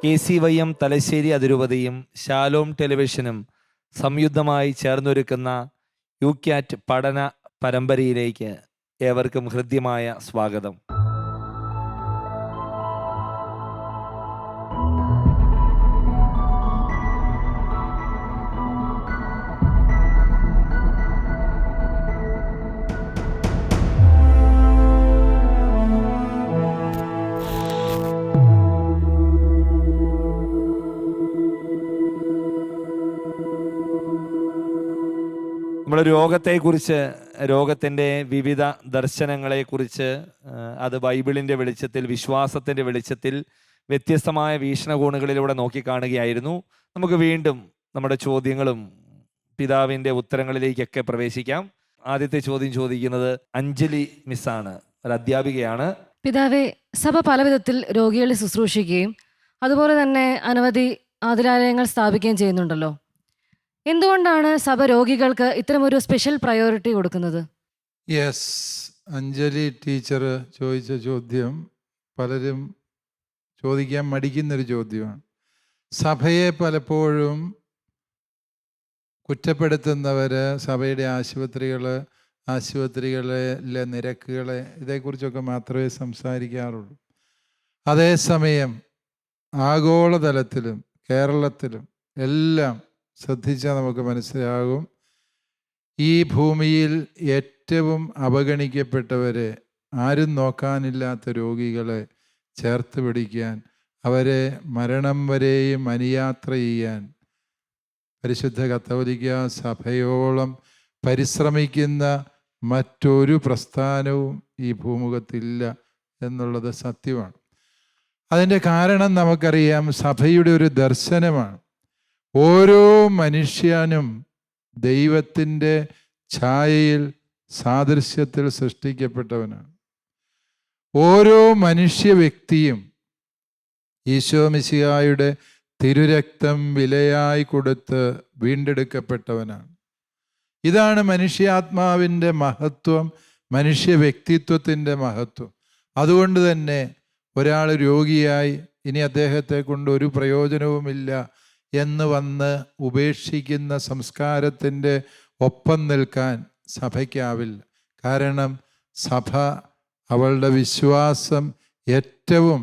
KCYM Thalassery അതിരൂപതയും Shalom ടെലിവിഷനും സംയുക്തമായി ചേർന്നൊരുക്കുന്ന യുക്യാറ്റ് പഠന പരമ്പരയിലേക്ക് ഏവർക്കും ഹൃദ്യമായ സ്വാഗതം. നമ്മൾ രോഗത്തെക്കുറിച്ച്, രോഗത്തിൻ്റെ വിവിധ ദർശനങ്ങളെക്കുറിച്ച്, അത് ബൈബിളിൻ്റെ വെളിച്ചത്തിൽ, വിശ്വാസത്തിൻ്റെ വെളിച്ചത്തിൽ വ്യത്യസ്തമായ വീക്ഷണകോണുകളിലൂടെ നോക്കിക്കാണുകയായിരുന്നു. നമുക്ക് വീണ്ടും നമ്മുടെ ചോദ്യങ്ങളും പിതാവിൻ്റെ ഉത്തരങ്ങളിലേക്കൊക്കെ പ്രവേശിക്കാം. ആദ്യത്തെ ചോദ്യം ചോദിക്കുന്നത് അഞ്ജലി മിസ്സാണ്, ഒരു അധ്യാപികയാണ്. പിതാവെ, സഭ പലവിധത്തിൽ രോഗികളെ ശുശ്രൂഷിക്കുകയും അതുപോലെ തന്നെ അനവധി ആതുരാലയങ്ങൾ സ്ഥാപിക്കുകയും ചെയ്യുന്നുണ്ടല്ലോ. എന്തുകൊണ്ടാണ് സഭ രോഗികൾക്ക് ഇത്തരമൊരു സ്പെഷ്യൽ പ്രയോറിറ്റി കൊടുക്കുന്നത്? യെസ്, അഞ്ജലി ടീച്ചർ ചോദിച്ച ചോദ്യം പലരും ചോദിക്കാൻ മടിക്കുന്നൊരു ചോദ്യമാണ്. സഭയെ പലപ്പോഴും കുറ്റപ്പെടുത്തുന്നവർ സഭയുടെ ആശുപത്രികളിലെ നിരക്കുകളെ ഇതേക്കുറിച്ചൊക്കെ മാത്രമേ സംസാരിക്കാറുള്ളൂ. അതേസമയം ആഗോളതലത്തിലും കേരളത്തിലും എല്ലാം ശ്രദ്ധിച്ചാൽ നമുക്ക് മനസ്സിലാകും, ഈ ഭൂമിയിൽ ഏറ്റവും അവഗണിക്കപ്പെട്ടവരെ, ആരും നോക്കാനില്ലാത്ത രോഗികളെ ചേർത്ത് പിടിക്കാൻ, അവരെ മരണം വരെയും അനുയാത്ര ചെയ്യാൻ പരിശുദ്ധ കത്തോലിക്ക സഭയോളം പരിശ്രമിക്കുന്ന മറ്റൊരു പ്രസ്ഥാനവും ഈ ഭൂമുഖത്തില്ല എന്നുള്ളത് സത്യമാണ്. അതിൻ്റെ കാരണം നമുക്കറിയാം, സഭയുടെ ഒരു ദർശനമാണ്. ഓരോ മനുഷ്യനും ദൈവത്തിൻ്റെ ഛായയിൽ, സാദൃശ്യത്തിൽ സൃഷ്ടിക്കപ്പെട്ടവനാണ്. ഓരോ മനുഷ്യ വ്യക്തിയും ഈശോ മിശിഹായുടെ തിരുരക്തം വിലയായി കൊടുത്ത് വീണ്ടെടുക്കപ്പെട്ടവനാണ്. ഇതാണ് മനുഷ്യാത്മാവിൻ്റെ മഹത്വം, മനുഷ്യ വ്യക്തിത്വത്തിൻ്റെ മഹത്വം. അതുകൊണ്ട് തന്നെ ഒരാൾ രോഗിയായി ഇനി അദ്ദേഹത്തെ കൊണ്ട് ഒരു പ്രയോജനവുമില്ല എന്ന് വന്ന് ഉപേക്ഷിക്കുന്ന സംസ്കാരത്തിൻ്റെ ഒപ്പം നിൽക്കാൻ സഭയ്ക്കാവില്ല. കാരണം സഭ അവളുടെ വിശ്വാസം ഏറ്റവും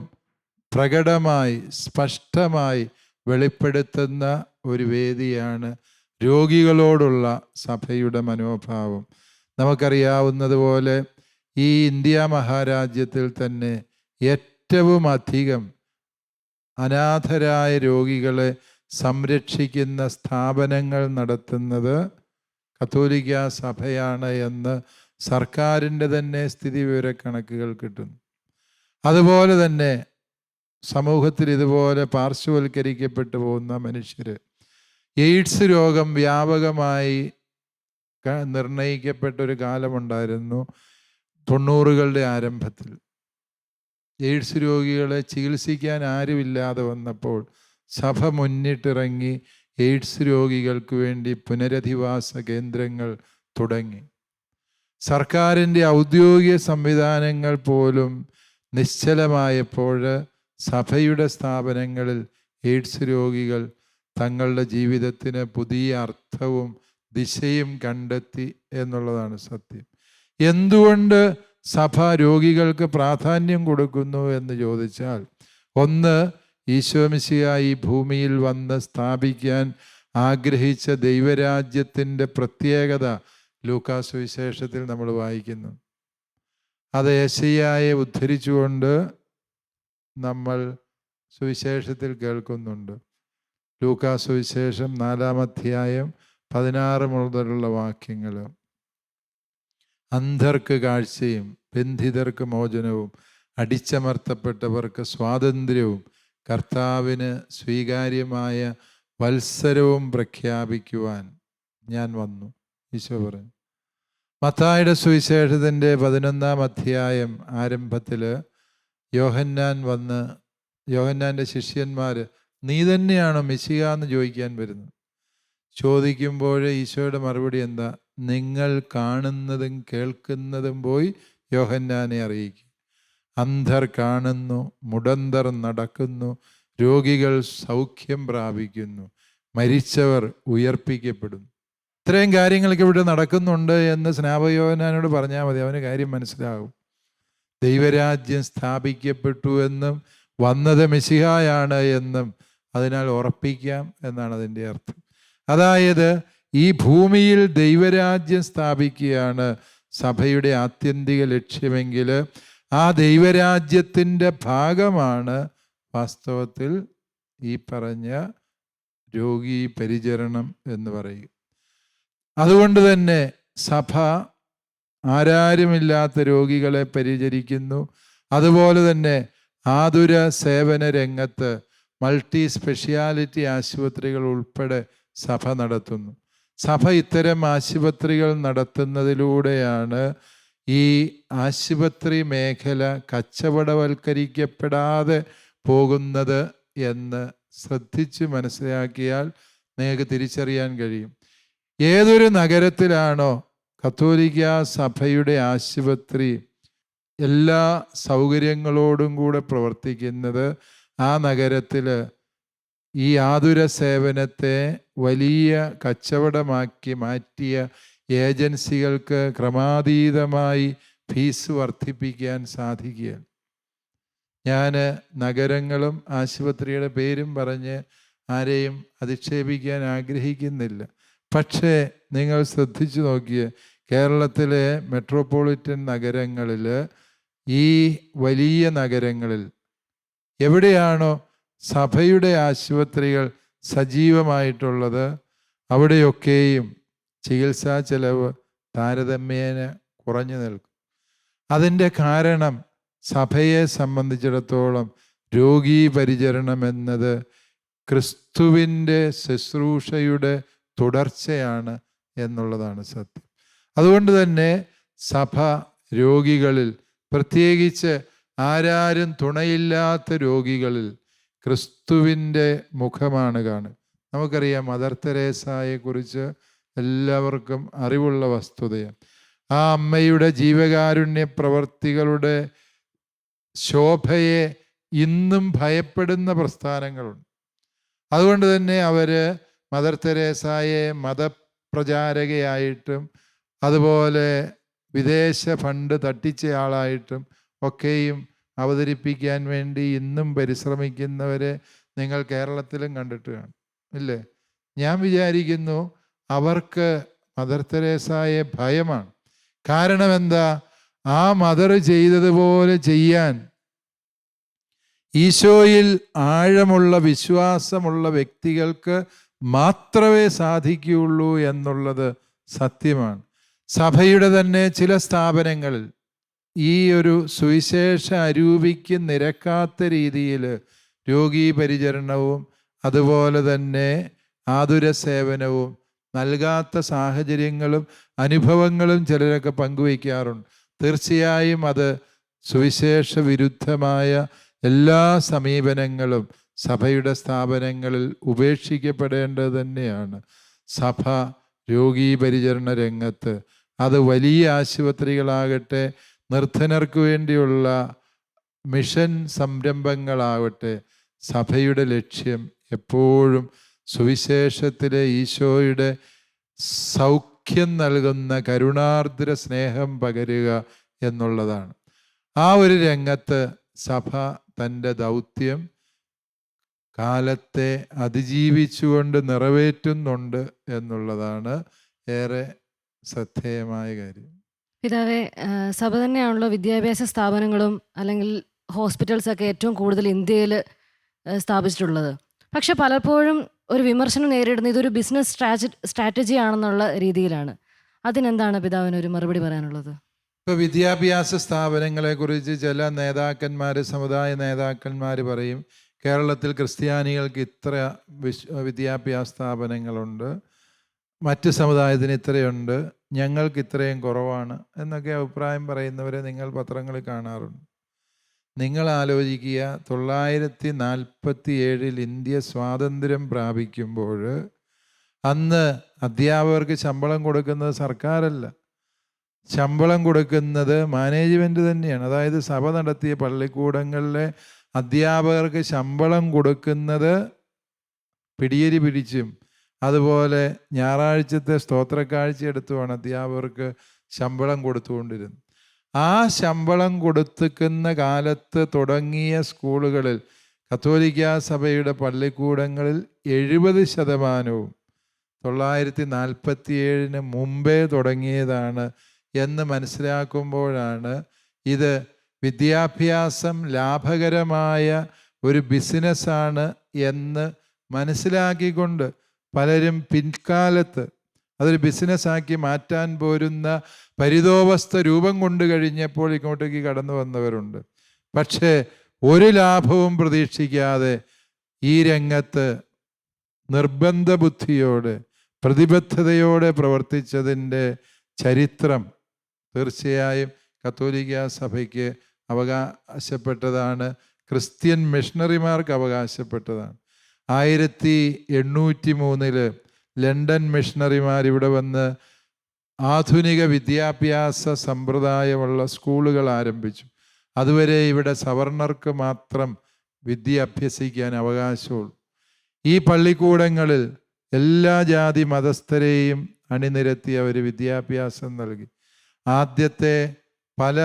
പ്രകടമായി, സ്പഷ്ടമായി വെളിപ്പെടുത്തുന്ന ഒരു വേദിയാണ് രോഗികളോടുള്ള സഭയുടെ മനോഭാവം. നമുക്കറിയാവുന്നതുപോലെ ഈ ഇന്ത്യ മഹാരാജ്യത്തിൽ തന്നെ ഏറ്റവും അധികം അനാഥരായ രോഗികളെ സംരക്ഷിക്കുന്ന സ്ഥാപനങ്ങൾ നടത്തുന്നത് കത്തോലിക്ക സഭയാണ് എന്ന് സർക്കാരിൻ്റെ തന്നെ സ്ഥിതിവിവരക്കണക്കുകൾ കിട്ടുന്നു. അതുപോലെ തന്നെ സമൂഹത്തിൽ ഇതുപോലെ പാർശ്വവൽക്കരിക്കപ്പെട്ടു പോകുന്ന മനുഷ്യർ, എയ്ഡ്സ് രോഗം വ്യാപകമായി നിർണയിക്കപ്പെട്ട ഒരു കാലമുണ്ടായിരുന്നു 90കളുടെ ആരംഭത്തിൽ. എയ്ഡ്സ് രോഗികളെ ചികിത്സിക്കാൻ ആരുമില്ലാതെ വന്നപ്പോൾ സഭ മുന്നിട്ടിറങ്ങി എയ്ഡ്സ് രോഗികൾക്ക് വേണ്ടി പുനരധിവാസ കേന്ദ്രങ്ങൾ തുടങ്ങി. സർക്കാരിൻ്റെ ഔദ്യോഗിക സംവിധാനങ്ങൾ പോലും നിശ്ചലമായപ്പോൾ സഭയുടെ സ്ഥാപനങ്ങളിൽ എയ്ഡ്സ് രോഗികൾ തങ്ങളുടെ ജീവിതത്തിന് പുതിയ അർത്ഥവും ദിശയും കണ്ടെത്തി എന്നുള്ളതാണ് സത്യം. എന്തുകൊണ്ട് സഭ രോഗികൾക്ക് പ്രാധാന്യം കൊടുക്കുന്നു എന്ന് ചോദിച്ചാൽ, ഒന്ന്, ഈശോ മിശിഹാ ഈ ഭൂമിയിൽ വന്ന് സ്ഥാപിക്കാൻ ആഗ്രഹിച്ച ദൈവരാജ്യത്തിൻ്റെ പ്രത്യേകത ലൂക്കാ സുവിശേഷത്തിൽ നമ്മൾ വായിക്കുന്നു. അത് യെശയ്യായെ ഉദ്ധരിച്ചുകൊണ്ട് നമ്മൾ സുവിശേഷത്തിൽ കേൾക്കുന്നുണ്ട്. ലൂക്കാ സുവിശേഷം 4-ാം അധ്യായം 16 മുതലുള്ള വാക്യങ്ങൾ. അന്ധർക്ക് കാഴ്ചയും ബന്ധിതർക്ക് മോചനവും അടിച്ചമർത്തപ്പെട്ടവർക്ക് സ്വാതന്ത്ര്യവും കർത്താവിന് സ്വീകാര്യമായ വത്സരവും പ്രഖ്യാപിക്കുവാൻ ഞാൻ വന്നു, ഈശോ പറഞ്ഞു. മത്തായിയുടെ സുവിശേഷത്തിൻ്റെ 11-ാം അധ്യായം ആരംഭത്തിൽ യോഹന്നാൻ്റെ ശിഷ്യന്മാർ നീ തന്നെയാണോ മെസ്സിഹ എന്ന് ചോദിക്കാൻ വരുന്നത്. ചോദിക്കുമ്പോൾ ഈശോയുടെ മറുപടി എന്താ? നിങ്ങൾ കാണുന്നതും കേൾക്കുന്നതും പോയി യോഹന്നാനെ അറിയിക്കും. അന്ധർ കാണുന്നു, മുടന്തർ നടക്കുന്നു, രോഗികൾ സൗഖ്യം പ്രാപിക്കുന്നു, മരിച്ചവർ ഉയർപ്പിക്കപ്പെടുന്നു. ഇത്രയും കാര്യങ്ങളൊക്കെ ഇവിടെ നടക്കുന്നുണ്ട് എന്ന് സ്നാപകയോഹന്നാനോട് പറഞ്ഞാൽ മതി, അവന് കാര്യം മനസ്സിലാകും. ദൈവരാജ്യം സ്ഥാപിക്കപ്പെട്ടു എന്നും വന്നത് മെശിഹായാണ് എന്നും അതിനാൽ ഉറപ്പിക്കാം എന്നാണ് അതിൻ്റെ അർത്ഥം. അതായത് ഈ ഭൂമിയിൽ ദൈവരാജ്യം സ്ഥാപിക്കുകയാണ് സഭയുടെ ആത്യന്തിക ലക്ഷ്യമെങ്കിൽ ആ ദൈവരാജ്യത്തിൻ്റെ ഭാഗമാണ് വാസ്തവത്തിൽ ഈ പറഞ്ഞ രോഗീ പരിചരണം എന്ന് പറയും. അതുകൊണ്ട് തന്നെ സഭ ആരാരുമില്ലാത്ത രോഗികളെ പരിചരിക്കുന്നു. അതുപോലെ തന്നെ ആതുര സേവന രംഗത്ത് മൾട്ടി സ്പെഷ്യാലിറ്റി ആശുപത്രികൾ ഉൾപ്പെടെ സഭ നടത്തുന്നു. സഭ ഇത്തരം ആശുപത്രികൾ നടത്തുന്നതിലൂടെയാണ് ഈ ആശുപത്രി മേഖല കച്ചവടവൽക്കരിക്കപ്പെടാതെ പോകുന്നത് എന്ന് ശ്രദ്ധിച്ച് മനസ്സിലാക്കിയാൽ നിങ്ങൾക്ക് തിരിച്ചറിയാൻ കഴിയും. ഏതൊരു നഗരത്തിലാണോ കത്തോലിക്ക സഭയുടെ ആശുപത്രി എല്ലാ സൗകര്യങ്ങളോടും കൂടെ പ്രവർത്തിക്കുന്നത്, ആ നഗരത്തിൽ ഈ ആതുര സേവനത്തെ വലിയ കച്ചവടമാക്കി മാറ്റിയ ഏജൻസികൾക്ക് ക്രമാതീതമായി ഫീസ് വർദ്ധിപ്പിക്കാൻ സാധിക്കുകയാണ്. ഞാൻ നഗരങ്ങളും ആശുപത്രിയുടെ പേരും പറഞ്ഞ് ആരെയും അധിക്ഷേപിക്കാൻ ആഗ്രഹിക്കുന്നില്ല. പക്ഷേ നിങ്ങൾ ശ്രദ്ധിച്ചു നോക്കിയേ, കേരളത്തിലെ മെട്രോപൊളിറ്റൻ നഗരങ്ങളിൽ, ഈ വലിയ നഗരങ്ങളിൽ എവിടെയാണോ സഭയുടെ ആശുപത്രികൾ സജീവമായിട്ടുള്ളത് അവിടെയൊക്കെയും ചികിത്സാ ചെലവ് താരതമ്യേന കുറഞ്ഞു നിൽക്കും. അതിൻ്റെ കാരണം സഭയെ സംബന്ധിച്ചിടത്തോളം രോഗീ പരിചരണം എന്നത് ക്രിസ്തുവിൻ്റെ ശുശ്രൂഷയുടെ തുടർച്ചയാണ് എന്നുള്ളതാണ് സത്യം. അതുകൊണ്ട് തന്നെ സഭ രോഗികളിൽ, പ്രത്യേകിച്ച് ആരാരും തുണയില്ലാത്ത രോഗികളിൽ ക്രിസ്തുവിൻ്റെ മുഖമാണ് കാണുക. നമുക്കറിയാം മദർ തെരേസായെക്കുറിച്ച് എല്ലാവർക്കും അറിവുള്ള വസ്തുതയാണ്. ആ അമ്മയുടെ ജീവകാരുണ്യ പ്രവർത്തികളുടെ ശോഭയെ ഇന്നും ഭയപ്പെടുന്ന പ്രസ്ഥാനങ്ങളുണ്ട്. അതുകൊണ്ട് തന്നെ അവർ മദർ തെരേസായെ മതപ്രചാരകയായിട്ടും അതുപോലെ വിദേശ ഫണ്ട് തട്ടിച്ചയാളായിട്ടും ഒക്കെയും അവതരിപ്പിക്കാൻ വേണ്ടി ഇന്നും പരിശ്രമിക്കുന്നവരെ നിങ്ങൾ കേരളത്തിലും കണ്ടിട്ട് കാണും, ഇല്ലേ? ഞാൻ വിചാരിക്കുന്നു അവർക്ക് മദർ തെരേസായെ ഭയമാണ്. കാരണം എന്താ? ആ മദർ ചെയ്തതുപോലെ ചെയ്യാൻ ഈശോയിൽ ആഴമുള്ള വിശ്വാസമുള്ള വ്യക്തികൾക്ക് മാത്രമേ സാധിക്കുകയുള്ളൂ എന്നുള്ളത് സത്യമാണ്. സഭയുടെ തന്നെ ചില സ്ഥാപനങ്ങളിൽ ഈ ഒരു സുവിശേഷ അരൂപിക്ക് നിരക്കാത്ത രീതിയിൽ രോഗീ പരിചരണവും അതുപോലെ തന്നെ ആതുര സേവനവും നൽകാത്ത സാഹചര്യങ്ങളും അനുഭവങ്ങളും ചിലരൊക്കെ പങ്കുവയ്ക്കാറുണ്ട്. തീർച്ചയായും അത് സുവിശേഷ വിരുദ്ധമായ എല്ലാ സമീപനങ്ങളും സഭയുടെ സ്ഥാപനങ്ങളിൽ ഉപേക്ഷിക്കപ്പെടേണ്ടത് തന്നെയാണ്. സഭ രോഗീ പരിചരണ രംഗത്ത്, അത് വലിയ ആശുപത്രികളാകട്ടെ, നിർധനർക്ക് വേണ്ടിയുള്ള മിഷൻ സംരംഭങ്ങളാവട്ടെ, സഭയുടെ ലക്ഷ്യം എപ്പോഴും സുവിശേഷത്തിലെ ഈശോയുടെ സൗഖ്യം നൽകുന്ന കരുണാർദ്ര സ്നേഹം പകരുക എന്നുള്ളതാണ്. ആ ഒരു രംഗത്ത് സഭ തൻ്റെ ദൗത്യം കാലത്തെ അതിജീവിച്ചുകൊണ്ട് നിറവേറ്റുന്നുണ്ട് എന്നുള്ളതാണ് ഏറെ ശ്രദ്ധേയമായ കാര്യം. പിതാവേ, സഭ തന്നെയാണല്ലോ വിദ്യാഭ്യാസ സ്ഥാപനങ്ങളും അല്ലെങ്കിൽ ഹോസ്പിറ്റൽസൊക്കെ ഏറ്റവും കൂടുതൽ ഇന്ത്യയിൽ സ്ഥാപിച്ചിട്ടുള്ളത്. പക്ഷെ പലപ്പോഴും ഒരു വിമർശനം നേരിടുന്ന ഇതൊരു ബിസിനസ് സ്ട്രാറ്റജി ആണെന്നുള്ള രീതിയിലാണ്. അതിനെന്താണ് പിതാവിന് ഒരു മറുപടി പറയാനുള്ളത്? ഇപ്പോൾ വിദ്യാഭ്യാസ സ്ഥാപനങ്ങളെക്കുറിച്ച് ചില നേതാക്കന്മാർ, സമുദായ നേതാക്കന്മാർ പറയും, കേരളത്തിൽ ക്രിസ്ത്യാനികൾക്ക് ഇത്ര വിദ്യാഭ്യാസ സ്ഥാപനങ്ങളുണ്ട്, മറ്റ് സമുദായത്തിന് ഇത്രയുണ്ട്, ഞങ്ങൾക്ക് ഇത്രയും കുറവാണ് എന്നൊക്കെ അഭിപ്രായം പറയുന്നവരെ നിങ്ങൾ പത്രങ്ങളിൽ കാണാറുണ്ട്. നിങ്ങൾ ആലോചിക്കുക, 1947 ഇന്ത്യ സ്വാതന്ത്ര്യം പ്രാപിക്കുമ്പോൾ അന്ന് അധ്യാപകർക്ക് ശമ്പളം കൊടുക്കുന്നത് സർക്കാരല്ല, ശമ്പളം കൊടുക്കുന്നത് മാനേജ്മെൻറ്റ് തന്നെയാണ്. അതായത് സഭ നടത്തിയ പള്ളിക്കൂടങ്ങളിലെ അധ്യാപകർക്ക് ശമ്പളം കൊടുക്കുന്നത് പിടിയരി പിടിച്ചും അതുപോലെ ഞായറാഴ്ചത്തെ സ്തോത്രക്കാഴ്ച എടുത്തുമാണ് അധ്യാപകർക്ക് ശമ്പളം കൊടുത്തുകൊണ്ടിരുന്നത്. ആ ശമ്പളം കൊടുത്തുക്കുന്ന കാലത്ത് തുടങ്ങിയ സ്കൂളുകളിൽ കത്തോലിക്കാ സഭയുടെ പള്ളിക്കൂടങ്ങളിൽ 70% 1947 മുമ്പേ തുടങ്ങിയതാണ് എന്ന് മനസ്സിലാക്കുമ്പോഴാണ് ഇത് വിദ്യാഭ്യാസം ലാഭകരമായ ഒരു ബിസിനസ്സാണ് എന്ന് മനസ്സിലാക്കിക്കൊണ്ട് പലരും പിൻകാലത്ത് അതൊരു ബിസിനസ്സാക്കി മാറ്റാൻ പോരുന്ന പരിതോവസ്ഥ രൂപം കൊണ്ട് കഴിഞ്ഞപ്പോൾ ഇങ്ങോട്ടേക്ക് കടന്നു വന്നവരുണ്ട്. പക്ഷേ ഒരു ലാഭവും പ്രതീക്ഷിക്കാതെ ഈ രംഗത്ത് നിർബന്ധ ബുദ്ധിയോടെ പ്രതിബദ്ധതയോടെ പ്രവർത്തിച്ചതിൻ്റെ ചരിത്രം തീർച്ചയായും കത്തോലിക്കാ സഭയ്ക്ക് അവകാശപ്പെട്ടതാണ്, ക്രിസ്ത്യൻ മിഷണറിമാർക്ക് അവകാശപ്പെട്ടതാണ്. 1803 ലണ്ടൻ മിഷണറിമാർ ഇവിടെ വന്ന് ആധുനിക വിദ്യാഭ്യാസ സമ്പ്രദായമുള്ള സ്കൂളുകൾ ആരംഭിച്ചു. അതുവരെ ഇവിടെ സവർണർക്ക് മാത്രം വിദ്യ അഭ്യസിക്കാൻ അവകാശമുള്ളൂ. ഈ പള്ളിക്കൂടങ്ങളിൽ എല്ലാ ജാതി മതസ്ഥരെയും അണിനിരത്തി അവർ വിദ്യാഭ്യാസം നൽകി. ആദ്യത്തെ പല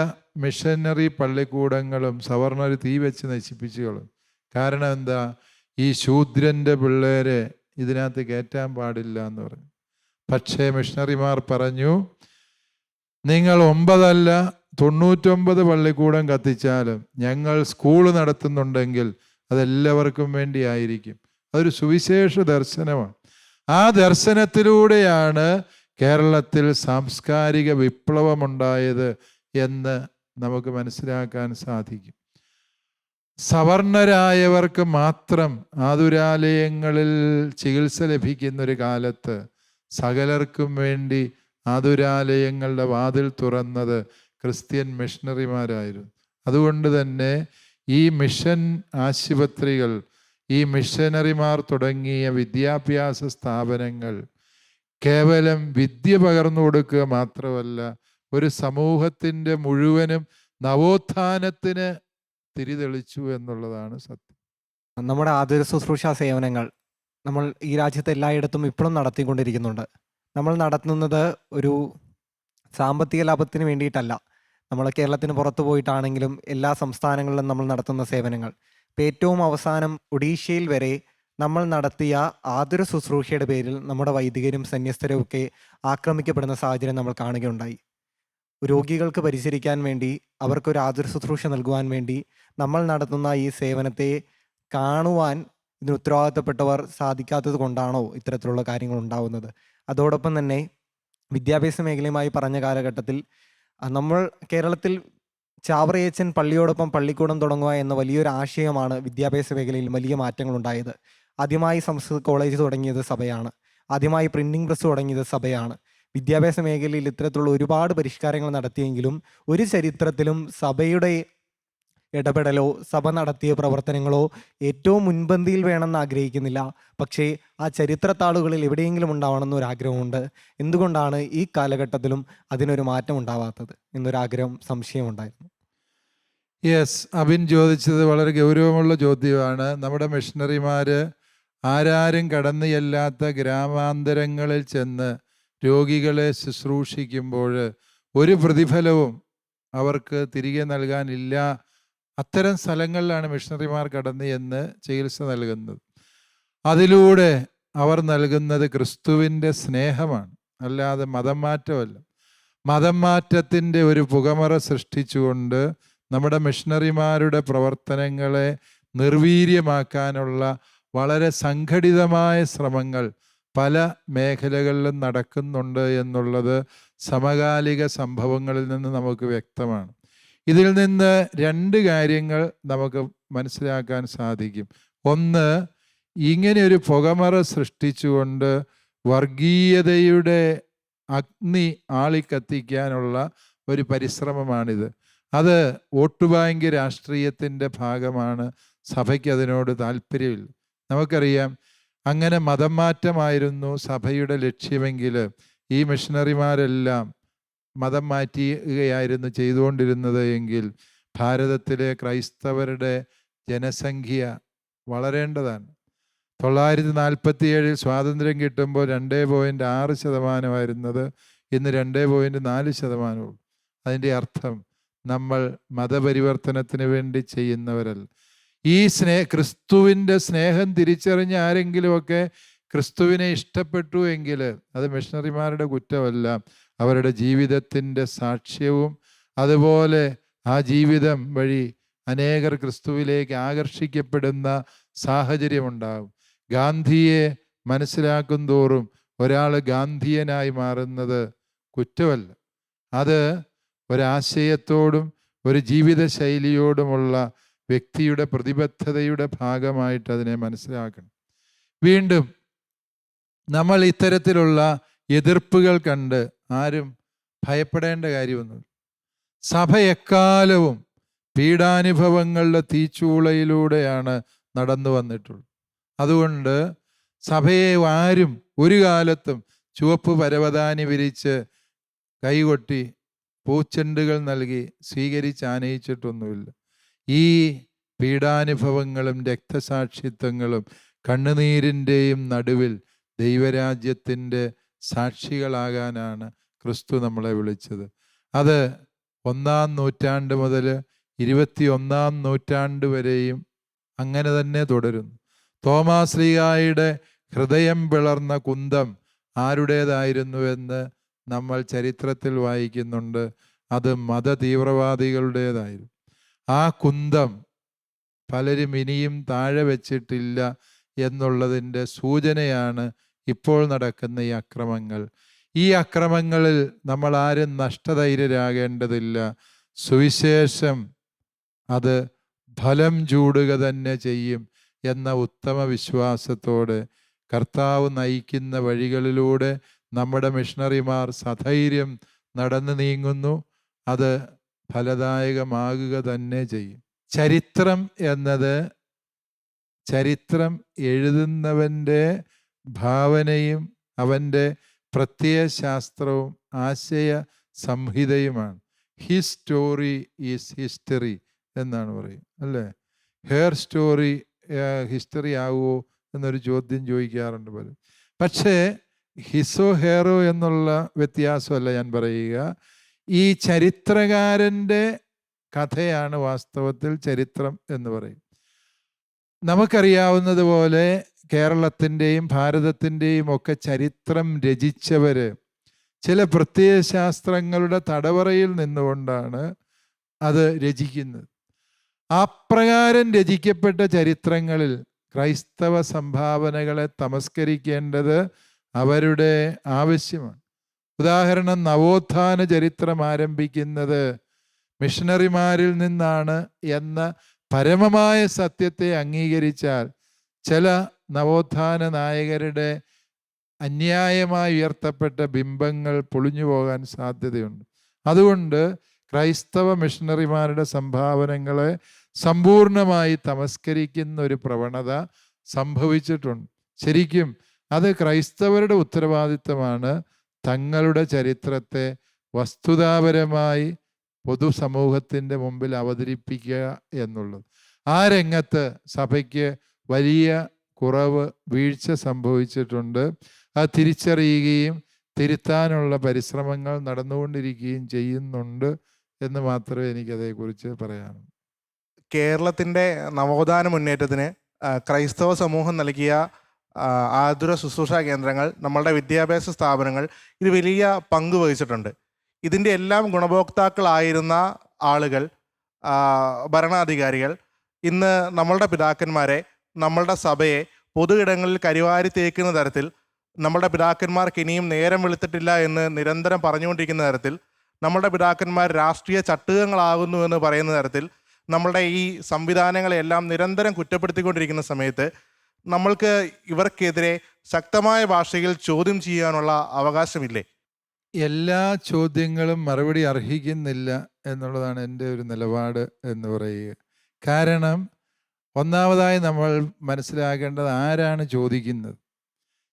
മിഷനറി പള്ളിക്കൂടങ്ങളും സവർണർ തീ വെച്ച് നശിപ്പിച്ചു കളഞ്ഞു. കാരണം എന്താ? ഈ ശൂദ്രൻ്റെ പിള്ളേരെ ഇതിനകത്ത് കയറ്റാൻ പാടില്ല എന്ന് പറഞ്ഞു. പക്ഷേ മിഷണറിമാർ പറഞ്ഞു, നിങ്ങൾ 9 അല്ല 99 പള്ളിക്കൂടം കത്തിച്ചാലും ഞങ്ങൾ സ്കൂൾ നടത്തുന്നുണ്ടെങ്കിൽ അതെല്ലാവർക്കും വേണ്ടി ആയിരിക്കും. അതൊരു സുവിശേഷ ദർശനമാണ്. ആ ദർശനത്തിലൂടെയാണ് കേരളത്തിൽ സാംസ്കാരിക വിപ്ലവമുണ്ടായത് എന്ന് നമുക്ക് മനസ്സിലാക്കാൻ സാധിക്കും. സവർണരായവർക്ക് മാത്രം ആതുരാലയങ്ങളിൽ ചികിത്സ ലഭിക്കുന്നൊരു കാലത്ത് സകലർക്കും വേണ്ടി ആതുരാലയങ്ങളുടെ വാതിൽ തുറന്നത് ക്രിസ്ത്യൻ മിഷണറിമാരായിരുന്നു. അതുകൊണ്ട് തന്നെ ഈ മിഷൻ ആശുപത്രികൾ, ഈ മിഷനറിമാർ തുടങ്ങിയ വിദ്യാഭ്യാസ സ്ഥാപനങ്ങൾ കേവലം വിദ്യ പകർന്നു കൊടുക്കുക മാത്രമല്ല, ഒരു സമൂഹത്തിൻ്റെ മുഴുവനും നവോത്ഥാനത്തിന് തിരിതെളിച്ചു എന്നുള്ളതാണ് സത്യം. നമ്മുടെ ആതുര ശുശ്രൂഷ സേവനങ്ങൾ നമ്മൾ ഈ രാജ്യത്ത് എല്ലായിടത്തും ഇപ്പോഴും നടത്തിക്കൊണ്ടിരിക്കുന്നുണ്ട്. നമ്മൾ നടത്തുന്നത് ഒരു സാമ്പത്തിക ലാഭത്തിന് വേണ്ടിയിട്ടല്ല. നമ്മൾ കേരളത്തിന് പുറത്തു പോയിട്ടാണെങ്കിലും എല്ലാ സംസ്ഥാനങ്ങളിലും നമ്മൾ നടത്തുന്ന സേവനങ്ങൾ, ഇപ്പം ഏറ്റവും അവസാനം ഒഡീഷയിൽ വരെ നമ്മൾ നടത്തിയ ആതുര ശുശ്രൂഷയുടെ പേരിൽ നമ്മുടെ വൈദികരും സന്യസ്തരും ഒക്കെ ആക്രമിക്കപ്പെടുന്ന സാഹചര്യം നമ്മൾ കാണുകയുണ്ടായി. രോഗികൾക്ക് പരിചരിക്കാൻ വേണ്ടി, അവർക്കൊരു ആതുര ശുശ്രൂഷ നൽകുവാൻ വേണ്ടി നമ്മൾ നടത്തുന്ന ഈ സേവനത്തെ കാണുവാൻ ഇതിന് ഉത്തരവാദിത്തപ്പെട്ടവർ സാധിക്കാത്തത് കൊണ്ടാണോ ഇത്തരത്തിലുള്ള കാര്യങ്ങൾ ഉണ്ടാവുന്നത്? അതോടൊപ്പം തന്നെ വിദ്യാഭ്യാസ മേഖലയുമായി പറഞ്ഞ കാലഘട്ടത്തിൽ നമ്മൾ കേരളത്തിൽ ചാവറയച്ചൻ പള്ളിയോടൊപ്പം പള്ളിക്കൂടം തുടങ്ങുക എന്ന വലിയൊരു ആശയമാണ് വിദ്യാഭ്യാസ മേഖലയിൽ വലിയ മാറ്റങ്ങൾ ഉണ്ടായത്. ആദ്യമായി സംസ്കൃത കോളേജ് തുടങ്ങിയത് സഭയാണ്. ആദ്യമായി പ്രിന്റിംഗ് പ്രസ് തുടങ്ങിയത് സഭയാണ്. വിദ്യാഭ്യാസ മേഖലയിൽ ഇത്തരത്തിലുള്ള ഒരുപാട് പരിഷ്കാരങ്ങൾ നടത്തിയെങ്കിലും ഒരു ചരിത്രത്തിലും സഭയുടെ ഇടപെടലോ സഭ നടത്തിയ പ്രവർത്തനങ്ങളോ ഏറ്റവും മുൻപന്തിയിൽ വേണമെന്ന് ആഗ്രഹിക്കുന്നില്ല. പക്ഷേ ആ ചരിത്രത്താളുകളിൽ എവിടെയെങ്കിലും ഉണ്ടാവണമെന്നൊരാഗ്രഹമുണ്ട്. എന്തുകൊണ്ടാണ് ഈ കാലഘട്ടത്തിലും അതിനൊരു മാറ്റം ഉണ്ടാവാത്തത് എന്നൊരാഗ്രഹം, സംശയമുണ്ടായിരുന്നു. യെസ്, അബിൻ ചോദിച്ചത് വളരെ ഗൗരവമുള്ള ചോദ്യമാണ്. നമ്മുടെ മിഷണറിമാർ ആരാരും കടന്നു ചെല്ലാത്ത ഗ്രാമാന്തരങ്ങളിൽ ചെന്ന് രോഗികളെ ശുശ്രൂഷിക്കുമ്പോൾ ഒരു പ്രതിഫലവും അവർക്ക് തിരികെ നൽകാനില്ല. അത്തരം സ്ഥലങ്ങളിലാണ് മിഷണറിമാർ കടന്ന് എന്ന് ചികിത്സ നൽകുന്നത്. അതിലൂടെ അവർ നൽകുന്നത് ക്രിസ്തുവിൻ്റെ സ്നേഹമാണ്, അല്ലാതെ മതം മാറ്റമല്ല. മതം മാറ്റത്തിൻ്റെ ഒരു പുകമറ സൃഷ്ടിച്ചുകൊണ്ട് നമ്മുടെ മിഷണറിമാരുടെ പ്രവർത്തനങ്ങളെ നിർവീര്യമാക്കാനുള്ള വളരെ സംഘടിതമായ ശ്രമങ്ങൾ പല മേഖലകളിലും നടക്കുന്നുണ്ട് എന്നുള്ളത് സമകാലിക സംഭവങ്ങളിൽ നിന്ന് നമുക്ക് വ്യക്തമാണ്. ഇതിൽ നിന്ന് 2 കാര്യങ്ങൾ നമുക്ക് മനസ്സിലാക്കാൻ സാധിക്കും. ഒന്ന്, ഇങ്ങനെ ഒരു പുകമറ സൃഷ്ടിച്ചുകൊണ്ട് വർഗീയതയുടെ അഗ്നി ആളിക്കത്തിക്കാനുള്ള ഒരു പരിശ്രമമാണിത്. അത് വോട്ട് ബാങ്ക് രാഷ്ട്രീയത്തിൻ്റെ ഭാഗമാണ്. സഭയ്ക്ക് അതിനോട് താല്പര്യമില്ല. നമുക്കറിയാം, അങ്ങനെ മതം മാറ്റമായിരുന്നു സഭയുടെ ലക്ഷ്യമെങ്കിൽ ഈ മിഷണറിമാരെല്ലാം മതം മാറ്റുകയായിരുന്നു ചെയ്തുകൊണ്ടിരുന്നത് എങ്കിൽ ഭാരതത്തിലെ ക്രൈസ്തവരുടെ ജനസംഖ്യ വളരേണ്ടതാണ്. 947 സ്വാതന്ത്ര്യം കിട്ടുമ്പോൾ 2.6% ഇന്ന് 2.4%. അതിൻ്റെ അർത്ഥം നമ്മൾ മതപരിവർത്തനത്തിന് വേണ്ടി ചെയ്യുന്നവരല്ല. ഈ ക്രിസ്തുവിൻ്റെ സ്നേഹം തിരിച്ചറിഞ്ഞ ആരെങ്കിലുമൊക്കെ ക്രിസ്തുവിനെ ഇഷ്ടപ്പെട്ടു എങ്കിൽ അത് മിഷണറിമാരുടെ കുറ്റമല്ല, അവരുടെ ജീവിതത്തിൻ്റെ സാക്ഷ്യവും അതുപോലെ ആ ജീവിതം വഴി അനേകർ ക്രിസ്തുവിലേക്ക് ആകർഷിക്കപ്പെടുന്ന സാഹചര്യമുണ്ടാകും. ഗാന്ധിയെ മനസ്സിലാക്കും തോറും ഒരാൾ ഗാന്ധിയനായി മാറുന്നത് കുറ്റമല്ല. അത് ഒരാശയത്തോടും ഒരു ജീവിതശൈലിയോടുമുള്ള വ്യക്തിയുടെ പ്രതിബദ്ധതയുടെ ഭാഗമായിട്ട് അതിനെ മനസ്സിലാക്കണം. വീണ്ടും നമ്മൾ ഇത്തരത്തിലുള്ള എതിർപ്പുകൾ കണ്ട് ആരും ഭയപ്പെടേണ്ട കാര്യമൊന്നുമില്ല. സഭ എക്കാലവും പീഡാനുഭവങ്ങളുടെ തീച്ചൂളയിലൂടെയാണ് നടന്നു വന്നിട്ടുള്ളത്. അതുകൊണ്ട് സഭയെ ആരും ഒരു കാലത്തും ചുവപ്പ് പരവതാനി വിരിച്ച് കൈകൊട്ടി പൂച്ചെണ്ടുകൾ നൽകി സ്വീകരിച്ചാനയിച്ചിട്ടൊന്നുമില്ല. ഈ പീഡാനുഭവങ്ങളും രക്തസാക്ഷിത്വങ്ങളും കണ്ണുനീരിൻ്റെയും നടുവിൽ ദൈവരാജ്യത്തിൻ്റെ സാക്ഷികളാകാനാണ് ക്രിസ്തു നമ്മളെ വിളിച്ചത്. അത് 1-ാം നൂറ്റാണ്ട് മുതൽ 21-ാം നൂറ്റാണ്ട് വരെയും അങ്ങനെ തന്നെ തുടരുന്നു. തോമാസ് ശ്ലീഹായുടെ ഹൃദയം പിളർന്ന കുന്തം ആരുടേതായിരുന്നുവെന്ന് നമ്മൾ ചരിത്രത്തിൽ വായിക്കുന്നുണ്ട്. അത് മതതീവ്രവാദികളുടേതായിരുന്നു. ആ കുന്തം പലരും ഇനിയും താഴെ വെച്ചിട്ടില്ല എന്നുള്ളതിൻ്റെ സൂചനയാണ് ഇപ്പോൾ നടക്കുന്ന ഈ അക്രമങ്ങൾ. ഈ അക്രമങ്ങളിൽ നമ്മൾ ആരും നഷ്ടധൈര്യരാകേണ്ടതില്ല. സുവിശേഷം അത് ഫലം ചൂടുക തന്നെ ചെയ്യും എന്ന ഉത്തമ വിശ്വാസത്തോടെ കർത്താവ് നയിക്കുന്ന വഴികളിലൂടെ നമ്മുടെ മിഷണറിമാർ സധൈര്യം നടന്നു നീങ്ങുന്നു. അത് ഫലദായകമാകുക തന്നെ ചെയ്യും. ചരിത്രം എന്നത് ചരിത്രം എഴുതുന്നവൻ്റെ ഭാവനയും അവൻ്റെ പ്രത്യയശാസ്ത്രവും ആശയ സംഹിതയുമാണ്. ഹിസ് സ്റ്റോറി ഈസ് ഹിസ്റ്ററി എന്നാണ് പറയും, അല്ലേ? ഹെയർ സ്റ്റോറി ഹിസ്റ്ററി ആവുമോ എന്നൊരു ചോദ്യം ചോദിക്കാറുണ്ട് പലരും. പക്ഷേ ഹിസോ ഹെയറോ എന്നുള്ള വ്യത്യാസമല്ല ഞാൻ പറയുക. ഈ ചരിത്രകാരൻ്റെ കഥയാണ് വാസ്തവത്തിൽ ചരിത്രം എന്ന് പറയും. നമുക്കറിയാവുന്നതുപോലെ കേരളത്തിൻ്റെയും ഭാരതത്തിൻ്റെയും ഒക്കെ ചരിത്രം രചിച്ചവർ ചില പ്രത്യയശാസ്ത്രങ്ങളുടെ തടവറയിൽ നിന്നുകൊണ്ടാണ് അത് രചിക്കുന്നത്. അപ്രകാരം രചിക്കപ്പെട്ട ചരിത്രങ്ങളിൽ ക്രൈസ്തവ സംഭാവനകളെ തമസ്കരിക്കേണ്ടത് അവരുടെ ആവശ്യമാണ്. ഉദാഹരണം, നവോത്ഥാന ചരിത്രം ആരംഭിക്കുന്നത് മിഷണറിമാരിൽ നിന്നാണ് എന്ന പരമമായ സത്യത്തെ അംഗീകരിച്ചാൽ ചില നവോത്ഥാന നായകരുടെ അന്യായമായി ഉയർത്തപ്പെട്ട ബിംബങ്ങൾ പൊളിഞ്ഞു പോകാൻ സാധ്യതയുണ്ട്. അതുകൊണ്ട് ക്രൈസ്തവ മിഷണറിമാരുടെ സംഭാവനകളെ സമ്പൂർണമായി തമസ്കരിക്കുന്ന ഒരു പ്രവണത സംഭവിച്ചിട്ടുണ്ട്. ശരിക്കും അത് ക്രൈസ്തവരുടെ ഉത്തരവാദിത്തമാണ് തങ്ങളുടെ ചരിത്രത്തെ വസ്തുതാപരമായി പൊതുസമൂഹത്തിൻ്റെ മുമ്പിൽ അവതരിപ്പിക്കുക എന്നുള്ളത്. ആ രംഗത്ത് സഭയ്ക്ക് വലിയ കുറവ്, വീഴ്ച സംഭവിച്ചിട്ടുണ്ട്. അത് തിരിച്ചറിയുകയും തിരുത്താനുള്ള പരിശ്രമങ്ങൾ നടന്നുകൊണ്ടിരിക്കുകയും ചെയ്യുന്നുണ്ട് എന്ന് മാത്രമേ എനിക്കതേക്കുറിച്ച് പറയാനുള്ളൂ. കേരളത്തിൻ്റെ നവോത്ഥാന മുന്നേറ്റത്തിന് ക്രൈസ്തവ സമൂഹം നൽകിയ ആതുര ശുശ്രൂഷാ കേന്ദ്രങ്ങൾ, നമ്മളുടെ വിദ്യാഭ്യാസ സ്ഥാപനങ്ങൾ ഇത് വലിയ പങ്ക് വഹിച്ചിട്ടുണ്ട്. ഇതിൻ്റെ എല്ലാം ഗുണഭോക്താക്കളായിരുന്ന ആളുകൾ, ഭരണാധികാരികൾ ഇന്ന് നമ്മളുടെ പിതാക്കന്മാരെ, നമ്മളുടെ സഭയെ പൊതു ഇടങ്ങളിൽ കരിവാരി തേക്കുന്ന തരത്തിൽ, നമ്മളുടെ പിതാക്കന്മാർക്ക് ഇനിയും നേരം വെളുത്തിട്ടില്ല എന്ന് നിരന്തരം പറഞ്ഞുകൊണ്ടിരിക്കുന്ന തരത്തിൽ, നമ്മളുടെ പിതാക്കന്മാർ രാഷ്ട്രീയ ചട്ടുകങ്ങളാകുന്നു എന്ന് പറയുന്ന തരത്തിൽ നമ്മളുടെ ഈ സംവിധാനങ്ങളെല്ലാം നിരന്തരം കുറ്റപ്പെടുത്തിക്കൊണ്ടിരിക്കുന്ന സമയത്ത് നമ്മൾക്ക് ഇവർക്കെതിരെ ശക്തമായ ഭാഷയിൽ ചോദ്യം ചെയ്യാനുള്ള അവകാശമില്ലേ? എല്ലാ ചോദ്യങ്ങളും മറുപടി അർഹിക്കുന്നില്ല എന്നുള്ളതാണ് എൻ്റെ ഒരു നിലപാട് എന്ന് പറയുക. കാരണം ഒന്നാമതായി നമ്മൾ മനസ്സിലാക്കേണ്ടത് ആരാണ് ചോദിക്കുന്നത്.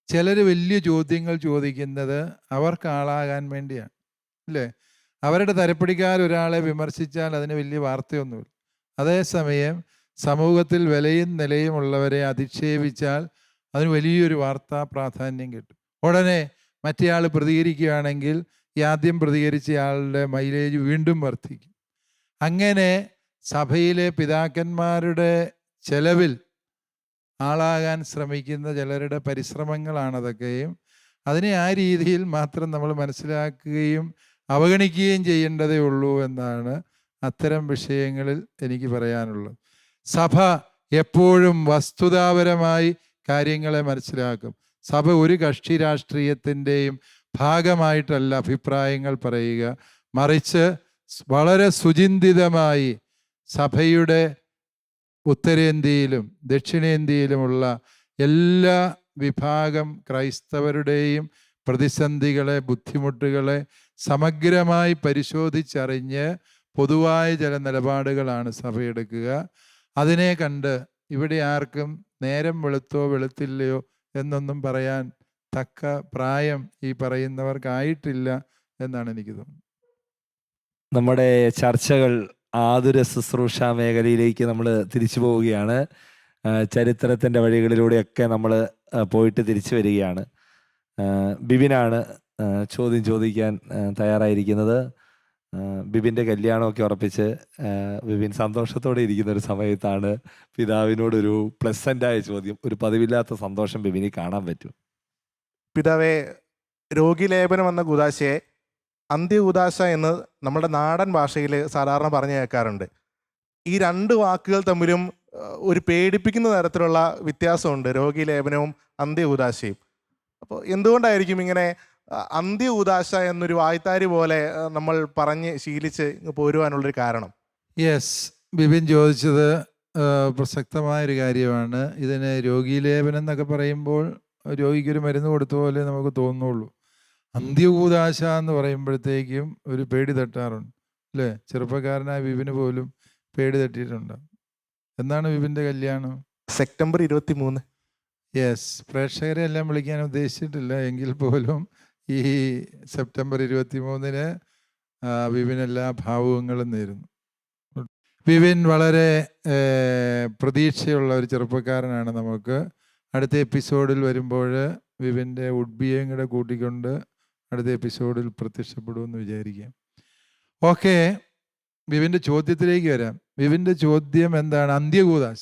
ചിലർ വലിയ ചോദ്യങ്ങൾ ചോദിക്കുന്നത് അവർക്ക് ആളാകാൻ വേണ്ടിയാണ്, അല്ലേ? അവരുടെ തരപ്പടിക്കാർ ഒരാളെ വിമർശിച്ചാൽ അതിന് വലിയ വാർത്തയൊന്നുമില്ല. അതേസമയം സമൂഹത്തിൽ വിലയും നിലയുമുള്ളവരെ അധിക്ഷേപിച്ചാൽ അതിന് വലിയൊരു വാർത്താ പ്രാധാന്യം കിട്ടും. ഉടനെ മറ്റേയാൾ പ്രതികരിക്കുകയാണെങ്കിൽ ഈ ആദ്യം പ്രതികരിച്ചയാളുടെ മൈലേജ് വീണ്ടും വർദ്ധിക്കും. അങ്ങനെ സഭയിലെ പിതാക്കന്മാരുടെ ചെലവിൽ ആളാകാൻ ശ്രമിക്കുന്ന ചിലരുടെ പരിശ്രമങ്ങളാണതൊക്കെയും. അതിനെ ആ രീതിയിൽ മാത്രം നമ്മൾ മനസ്സിലാക്കുകയും അവഗണിക്കുകയും ചെയ്യേണ്ടതേ ഉള്ളൂ എന്നാണ് അത്തരം വിഷയങ്ങളിൽ എനിക്ക് പറയാനുള്ളത്. സഭ എപ്പോഴും വസ്തുതാപരമായി കാര്യങ്ങളെ മനസ്സിലാക്കും. സഭ ഒരു കക്ഷി രാഷ്ട്രീയത്തിൻ്റെയും ഭാഗമായിട്ടല്ല അഭിപ്രായങ്ങൾ പറയുക, മറിച്ച് വളരെ സുചിന്തിതമായി സഭയുടെ ഉത്തരേന്ത്യയിലും ദക്ഷിണേന്ത്യയിലുമുള്ള എല്ലാ വിഭാഗം ക്രൈസ്തവരുടെയും പ്രതിസന്ധികളെ, ബുദ്ധിമുട്ടുകളെ സമഗ്രമായി പരിശോധിച്ചറിഞ്ഞ് പൊതുവായ ചില നിലപാടുകളാണ് സഭയെടുക്കുക. അതിനെ കണ്ട് ഇവിടെ ആർക്കും നേരം വെളുത്തോ വെളുത്തില്ലയോ എന്നൊന്നും പറയാൻ തക്ക പ്രായം ഈ പറയുന്നവർക്കായിട്ടില്ല എന്നാണ് എനിക്ക് തോന്നുന്നത്. നമ്മുടെ ചർച്ചകൾ ആതുര ശുശ്രൂഷ മേഖലയിലേക്ക് നമ്മൾ തിരിച്ചു പോവുകയാണ്. ചരിത്രത്തിൻ്റെ വഴികളിലൂടെയൊക്കെ നമ്മൾ പോയിട്ട് തിരിച്ചു വരികയാണ്. ബിബിനാണ് ചോദ്യം ചോദിക്കാൻ തയ്യാറായിരിക്കുന്നത്. ബിബിൻ്റെ കല്യാണമൊക്കെ ഉറപ്പിച്ച് ബിബിൻ സന്തോഷത്തോടെ ഇരിക്കുന്ന ഒരു സമയത്താണ് പിതാവിനോടൊരു പ്ലസൻ്റായ ചോദ്യം, ഒരു പതിവില്ലാത്ത സന്തോഷം ബിബിനി കാണാൻ പറ്റും. പിതാവേ, രോഗിലേപനം എന്ന കൂദാശയെ അന്ത്യകൂദാശ എന്ന് നമ്മുടെ നാടൻ ഭാഷയിൽ സാധാരണ പറഞ്ഞു കേൾക്കാറുണ്ട്. ഈ രണ്ട് വാക്കുകൾ തമ്മിലും ഒരു പേടിപ്പിക്കുന്ന തരത്തിലുള്ള വ്യത്യാസമുണ്ട്, രോഗിലേപനവും അന്ത്യകൂദാശയും. അപ്പോൾ എന്തുകൊണ്ടായിരിക്കും ഇങ്ങനെ അന്ത്യകൂദാശ എന്നൊരു വായ്ത്താരി പോലെ നമ്മൾ പറഞ്ഞ് ശീലിച്ച് പോരുവാനുള്ളൊരു കാരണം? യെസ്, ബിബിൻ ചോദിച്ചത് പ്രസക്തമായൊരു കാര്യമാണ്. ഇതിന് രോഗീലേപനം എന്നൊക്കെ പറയുമ്പോൾ രോഗിക്കൊരു മരുന്ന് കൊടുത്ത പോലെ നമുക്ക് തോന്നുള്ളൂ. അന്ത്യകൂദാശ എന്ന് പറയുമ്പോഴത്തേക്കും ഒരു പേടി തട്ടാറുണ്ട് അല്ലേ? ചെറുപ്പക്കാരനായ ബിബിന് പോലും പേടി തട്ടിയിട്ടുണ്ട്. എന്നാണ് ബിബിൻ്റെ കല്യാണം? സെപ്റ്റംബർ 23. യെസ്, പ്രേക്ഷകരെ എല്ലാം വിളിക്കാൻ ഉദ്ദേശിച്ചിട്ടില്ല, എങ്കിൽ പോലും ഈ സെപ്റ്റംബർ 23-ന് ബിബിൻ എല്ലാ ഭാവുകങ്ങളും നേരുന്നു. ബിബിൻ വളരെ പ്രതീക്ഷയുള്ള ഒരു ചെറുപ്പക്കാരനാണ്. നമുക്ക് അടുത്ത എപ്പിസോഡിൽ വരുമ്പോൾ ബിബിൻ്റെ ഉഡ്ബിയേയും കൂടെ കൂട്ടിക്കൊണ്ട് അടുത്ത എപ്പിസോഡിൽ പ്രത്യക്ഷപ്പെടുമെന്ന് വിചാരിക്കാം. ഓക്കെ, ബിബിൻ്റെ ചോദ്യത്തിലേക്ക് വരാം. ബിബിൻ്റെ ചോദ്യം എന്താണ്? അന്ത്യകൂദാശ.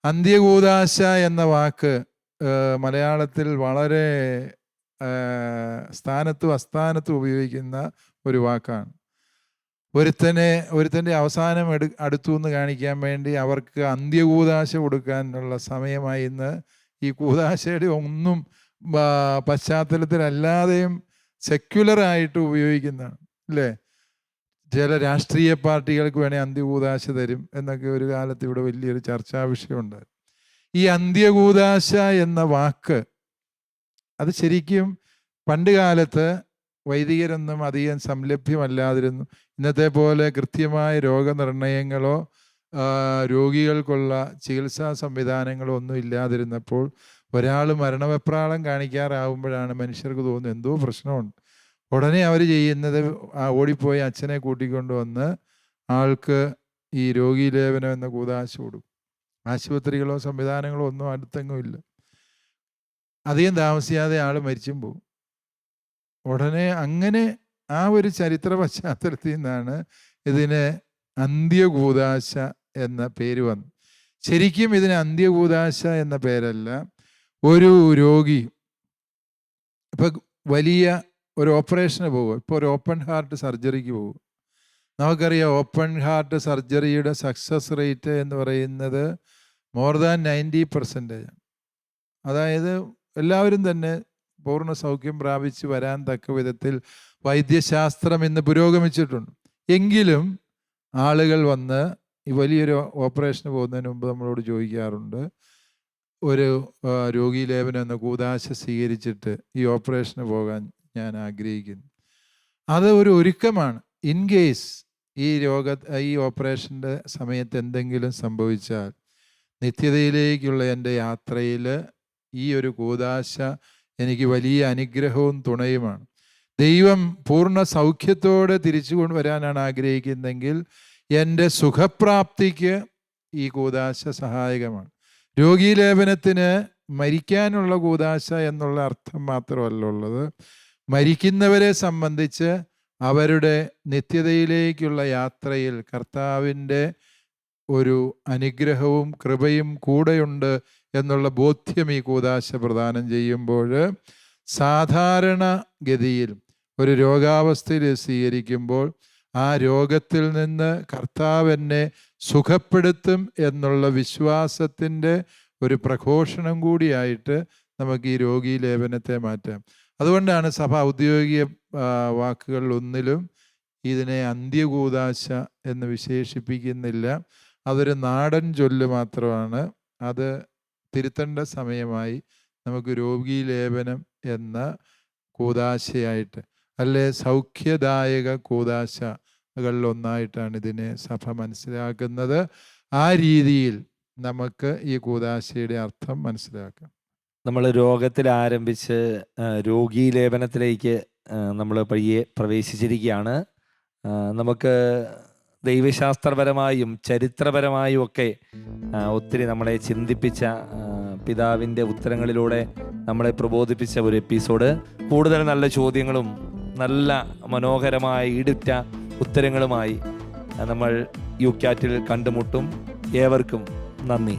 അന്ത്യകൂദാശ എന്ന വാക്ക് മലയാളത്തിൽ വളരെ സ്ഥാനത്തും അസ്ഥാനത്തും ഉപയോഗിക്കുന്ന ഒരു വാക്കാണ്. ഒരുത്തൻ്റെ അവസാനം അടുത്തു എന്ന് കാണിക്കാൻ വേണ്ടി അവർക്ക് അന്ത്യകൂദാശ കൊടുക്കാനുള്ള സമയമായി ഇന്ന് ഈ കൂദാശയുടെ ഒന്നും പശ്ചാത്തലത്തിലല്ലാതെയും സെക്യുലറായിട്ട് ഉപയോഗിക്കുന്നതാണ് അല്ലേ? ചില രാഷ്ട്രീയ പാർട്ടികൾക്ക് വേണേൽ അന്ത്യകൂദാശ തരും എന്നൊക്കെ ഒരു കാലത്ത് ഇവിടെ വലിയൊരു ചർച്ചാ വിഷയമുണ്ടായിരുന്നു. ഈ അന്ത്യകൂദാശ എന്ന വാക്ക് അത് ശരിക്കും പണ്ട് കാലത്ത് വൈദികരൊന്നും അധികം സംലഭ്യമല്ലാതിരുന്നു. ഇന്നത്തെ പോലെ കൃത്യമായ രോഗനിർണയങ്ങളോ രോഗികൾക്കുള്ള ചികിത്സാ സംവിധാനങ്ങളോ ഒന്നും ഇല്ലാതിരുന്നപ്പോൾ ഒരാൾ മരണവെപ്രാളം കാണിക്കാറാവുമ്പോഴാണ് മനുഷ്യർക്ക് തോന്നുന്നത് എന്തോ പ്രശ്നമുണ്ട്. ഉടനെ അവർ ചെയ്യുന്നത് ഓടിപ്പോയി അച്ഛനെ കൂട്ടിക്കൊണ്ട് വന്ന് ആൾക്ക് ഈ രോഗീലേപനം എന്ന കൂദാശ കൊടുക്കും. ആശുപത്രികളോ സംവിധാനങ്ങളോ ഒന്നും അടുത്തെങ്ങും ഇല്ല. അധികം താമസിയാതെ ആൾ മരിച്ചും പോകും. ഉടനെ അങ്ങനെ ആ ഒരു ചരിത്ര പശ്ചാത്തലത്തിൽ നിന്നാണ് ഇതിന് അന്ത്യകൂദാശ എന്ന പേര് വന്നു. ശരിക്കും ഇതിന് അന്ത്യകൂദാശ എന്ന പേരല്ല. ഒരു രോഗി ഇപ്പം വലിയ ഒരു ഓപ്പറേഷന് പോകും, ഇപ്പോൾ ഒരു ഓപ്പൺ ഹാർട്ട് സർജറിക്ക് പോകും. നമുക്കറിയാം ഓപ്പൺ ഹാർട്ട് സർജറിയുടെ സക്സസ് റേറ്റ് എന്ന് പറയുന്നത് മോർ ദാൻ 90%. അതായത് എല്ലാവരും തന്നെ പൂർണ്ണ സൗഖ്യം പ്രാപിച്ച് വരാൻ തക്ക വിധത്തിൽ വൈദ്യശാസ്ത്രം ഇന്ന് പുരോഗമിച്ചിട്ടുണ്ട്. എങ്കിലും ആളുകൾ വന്ന് ഈ വലിയൊരു ഓപ്പറേഷന് പോകുന്നതിന് മുമ്പ് നമ്മളോട് ചോദിക്കാറുണ്ട്, ഒരു രോഗീലേപനം എന്ന കൂദാശ സ്വീകരിച്ചിട്ട് ഈ ഓപ്പറേഷന് പോകാൻ ഞാൻ ആഗ്രഹിക്കുന്നു. അത് ഒരു ഒരുക്കമാണ്. ഇൻ കേസ് ഈ ഓപ്പറേഷൻ്റെ സമയത്ത് എന്തെങ്കിലും സംഭവിച്ചാൽ നിത്യതയിലേക്കുള്ള എൻ്റെ യാത്രയിൽ ഈ ഒരു കൂദാശ എനിക്ക് വലിയ അനുഗ്രഹവും തുണയുമാണ്. ദൈവം പൂർണ്ണ സൗഖ്യത്തോടെ തിരിച്ചു കൊണ്ടുവരാനാണ് ആഗ്രഹിക്കുന്നതെങ്കിൽ എൻ്റെ സുഖപ്രാപ്തിക്ക് ഈ കൂദാശ സഹായകമാണ്. രോഗീലേപനത്തിന് മരിക്കാനുള്ള കൂദാശ എന്നുള്ള അർത്ഥം മാത്രമല്ല ഉള്ളത്. മരിക്കുന്നവരെ സംബന്ധിച്ച് അവരുടെ നിത്യതയിലേക്കുള്ള യാത്രയിൽ കർത്താവിൻ്റെ ഒരു അനുഗ്രഹവും കൃപയും കൂടെയുണ്ട് എന്നുള്ള ബോധ്യം ഈ കൂദാശ പ്രദാനം ചെയ്യുമ്പോൾ സാധാരണ ഗതിയിൽ ഒരു രോഗാവസ്ഥയിൽ സ്വീകരിക്കുമ്പോൾ ആ രോഗത്തിൽ നിന്ന് കർത്താവ് എന്നെ സുഖപ്പെടുത്തും എന്നുള്ള വിശ്വാസത്തിൻ്റെ ഒരു പ്രഘോഷണം കൂടിയായിട്ട് നമുക്ക് ഈ രോഗീലേപനത്തെ മാറ്റാം. അതുകൊണ്ടാണ് സഭ ഔദ്യോഗിക വാക്കുകളിൽ ഒന്നിലും ഇതിനെ അന്ത്യകൂദാശ എന്ന് വിശേഷിപ്പിക്കുന്നില്ല. അതൊരു നാടൻ ചൊല്ല് മാത്രമാണ്. അത് തിരുത്തേണ്ട സമയമായി നമുക്ക് രോഗീലേപനം എന്ന കൂദാശയായിട്ട്, അല്ലെ സൗഖ്യദായക കൂദാശകളിലൊന്നായിട്ടാണ് ഇതിനെ സഭ മനസ്സിലാക്കുന്നത്. ആ രീതിയിൽ നമുക്ക് ഈ കൂദാശയുടെ അർത്ഥം മനസ്സിലാക്കാം. നമ്മൾ രോഗത്തിൽ ആരംഭിച്ച് രോഗീലേപനത്തിലേക്ക് നമ്മൾ പയ്യെ പ്രവേശിച്ചിരിക്കുകയാണ്. നമുക്ക് ദൈവശാസ്ത്രപരമായും ചരിത്രപരമായും ഒക്കെ ഒത്തിരി നമ്മളെ ചിന്തിപ്പിച്ച പിതാവിൻ്റെ ഉത്തരങ്ങളിലൂടെ നമ്മളെ പ്രബോധിപ്പിച്ച ഒരു എപ്പിസോഡ്. കൂടുതൽ നല്ല ചോദ്യങ്ങളും നല്ല മനോഹരമായ ഈടുറ്റ ഉത്തരങ്ങളുമായി നമ്മൾ യുക്യാറ്റിൽ കണ്ടുമുട്ടും. ഏവർക്കും നന്ദി.